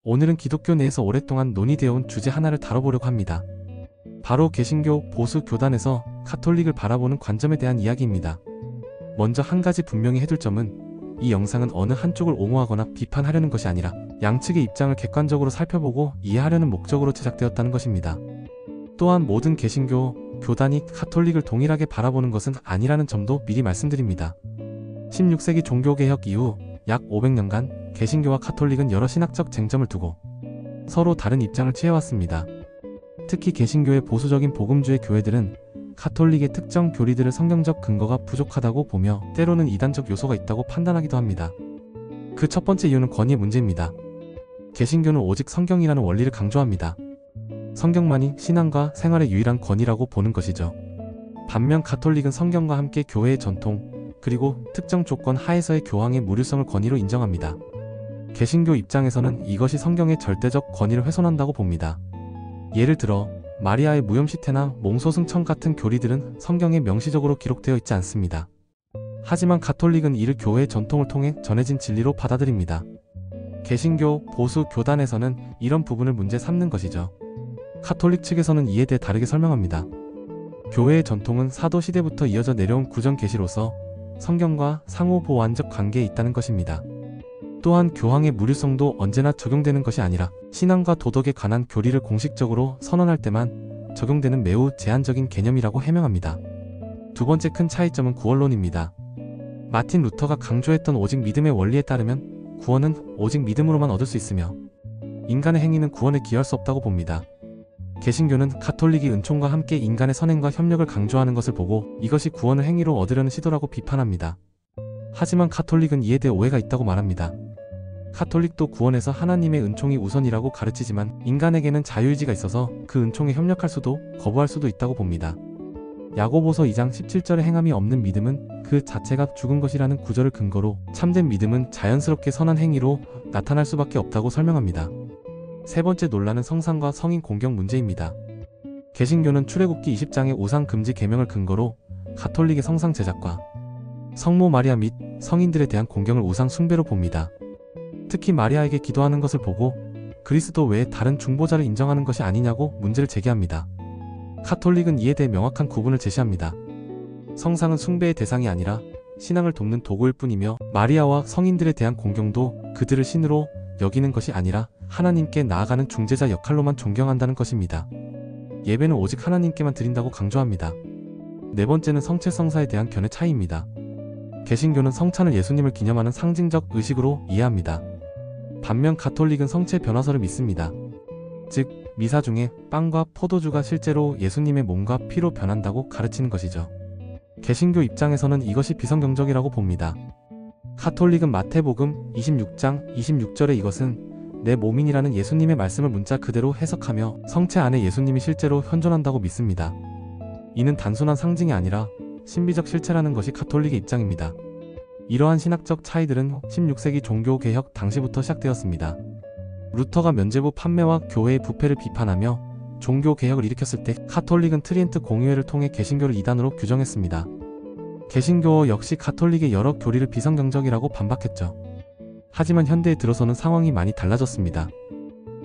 오늘은 기독교 내에서 오랫동안 논의되어 온 주제 하나를 다뤄보려고 합니다. 바로 개신교 보수 교단에서 카톨릭을 바라보는 관점에 대한 이야기입니다. 먼저 한 가지 분명히 해둘 점은 이 영상은 어느 한쪽을 옹호하거나 비판하려는 것이 아니라 양측의 입장을 객관적으로 살펴보고 이해하려는 목적으로 제작되었다는 것입니다. 또한 모든 개신교 교단이 카톨릭을 동일하게 바라보는 것은 아니라는 점도 미리 말씀드립니다. 16세기 종교개혁 이후 약 500년간 개신교와 카톨릭은 여러 신학적 쟁점을 두고 서로 다른 입장을 취해왔습니다. 특히 개신교의 보수적인 복음주의 교회들은 카톨릭의 특정 교리들을 성경적 근거가 부족하다고 보며 때로는 이단적 요소가 있다고 판단하기도 합니다. 그 첫 번째 이유는 권위의 문제입니다. 개신교는 오직 성경이라는 원리를 강조합니다. 성경만이 신앙과 생활의 유일한 권위라고 보는 것이죠. 반면 카톨릭은 성경과 함께 교회의 전통, 그리고 특정 조건 하에서의 교황의 무료성을 권위로 인정합니다. 개신교 입장에서는 이것이 성경의 절대적 권위를 훼손한다고 봅니다. 예를 들어 마리아의 무염시태나 몽소승천 같은 교리들은 성경에 명시적으로 기록되어 있지 않습니다. 하지만 카톨릭은 이를 교회의 전통을 통해 전해진 진리로 받아들입니다. 개신교 보수 교단에서는 이런 부분을 문제 삼는 것이죠. 카톨릭 측에서는 이에 대해 다르게 설명합니다. 교회의 전통은 사도 시대부터 이어져 내려온 구전 계시로서 성경과 상호 보완적 관계에 있다는 것입니다. 또한 교황의 무료성도 언제나 적용되는 것이 아니라 신앙과 도덕에 관한 교리를 공식적으로 선언할 때만 적용되는 매우 제한적인 개념이라고 해명합니다. 두 번째 큰 차이점은 구원론입니다. 마틴 루터가 강조했던 오직 믿음의 원리에 따르면 구원은 오직 믿음으로만 얻을 수 있으며 인간의 행위는 구원에 기여할 수 없다고 봅니다. 개신교는 카톨릭이 은총과 함께 인간의 선행과 협력을 강조하는 것을 보고 이것이 구원을 행위로 얻으려는 시도라고 비판합니다. 하지만 카톨릭은 이에 대해 오해가 있다고 말합니다. 카톨릭도 구원에서 하나님의 은총이 우선이라고 가르치지만 인간에게는 자유의지가 있어서 그 은총에 협력할 수도 거부할 수도 있다고 봅니다. 야고보서 2장 17절에 행함이 없는 믿음은 그 자체가 죽은 것이라는 구절을 근거로 참된 믿음은 자연스럽게 선한 행위로 나타날 수밖에 없다고 설명합니다. 세 번째 논란은 성상과 성인 공경 문제입니다. 개신교는 출애굽기 20장의 우상 금지 계명을 근거로 가톨릭의 성상 제작과 성모 마리아 및 성인들에 대한 공경을 우상 숭배로 봅니다. 특히 마리아에게 기도하는 것을 보고 그리스도 외에 다른 중보자를 인정하는 것이 아니냐고 문제를 제기합니다. 카톨릭은 이에 대해 명확한 구분을 제시합니다. 성상은 숭배의 대상이 아니라 신앙을 돕는 도구일 뿐이며 마리아와 성인들에 대한 공경도 그들을 신으로 여기는 것이 아니라 하나님께 나아가는 중재자 역할로만 존경한다는 것입니다. 예배는 오직 하나님께만 드린다고 강조합니다. 네 번째는 성체성사에 대한 견해 차이입니다. 개신교는 성찬을 예수님을 기념하는 상징적 의식으로 이해합니다. 반면 가톨릭은 성체 변화설을 믿습니다. 즉 미사 중에 빵과 포도주가 실제로 예수님의 몸과 피로 변한다고 가르치는 것이죠. 개신교 입장에서는 이것이 비성경적이라고 봅니다. 가톨릭은 마태복음 26장 26절에 이것은 내 몸이라는 예수님의 말씀을 문자 그대로 해석하며 성체 안에 예수님이 실제로 현존한다고 믿습니다. 이는 단순한 상징이 아니라 신비적 실체라는 것이 가톨릭의 입장입니다. 이러한 신학적 차이들은 16세기 종교개혁 당시부터 시작되었습니다. 루터가 면죄부 판매와 교회의 부패를 비판하며 종교개혁을 일으켰을 때 가톨릭은 트리엔트 공의회를 통해 개신교를 이단으로 규정했습니다. 개신교 역시 가톨릭의 여러 교리를 비성경적이라고 반박했죠. 하지만 현대에 들어서는 상황이 많이 달라졌습니다.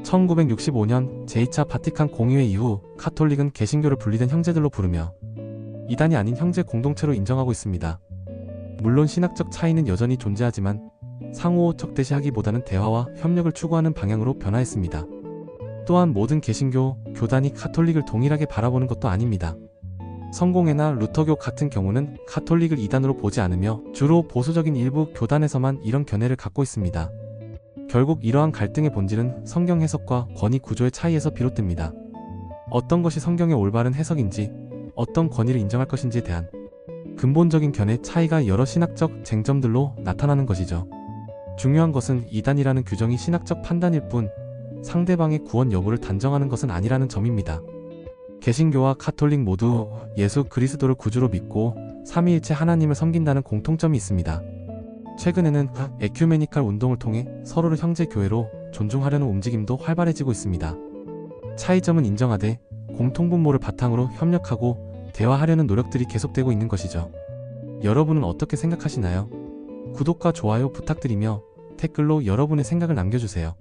1965년 제2차 바티칸 공의회 이후 가톨릭은 개신교를 분리된 형제들로 부르며 이단이 아닌 형제 공동체로 인정하고 있습니다. 물론 신학적 차이는 여전히 존재하지만 상호 적대시하기보다는 대화와 협력을 추구하는 방향으로 변화했습니다. 또한 모든 개신교 교단이 가톨릭을 동일하게 바라보는 것도 아닙니다. 성공회나 루터교 같은 경우는 가톨릭을 이단으로 보지 않으며 주로 보수적인 일부 교단에서만 이런 견해를 갖고 있습니다. 결국 이러한 갈등의 본질은 성경 해석과 권위 구조의 차이에서 비롯됩니다. 어떤 것이 성경의 올바른 해석인지, 어떤 권위를 인정할 것인지에 대한 근본적인 견해 차이가 여러 신학적 쟁점들로 나타나는 것이죠. 중요한 것은 이단이라는 규정이 신학적 판단일 뿐 상대방의 구원 여부를 단정하는 것은 아니라는 점입니다. 개신교와 가톨릭 모두 예수 그리스도를 구주로 믿고 삼위일체 하나님을 섬긴다는 공통점이 있습니다. 최근에는 에큐메니칼 운동을 통해 서로를 형제교회로 존중하려는 움직임도 활발해지고 있습니다. 차이점은 인정하되 공통분모를 바탕으로 협력하고 대화하려는 노력들이 계속되고 있는 것이죠. 여러분은 어떻게 생각하시나요? 구독과 좋아요 부탁드리며 댓글로 여러분의 생각을 남겨주세요.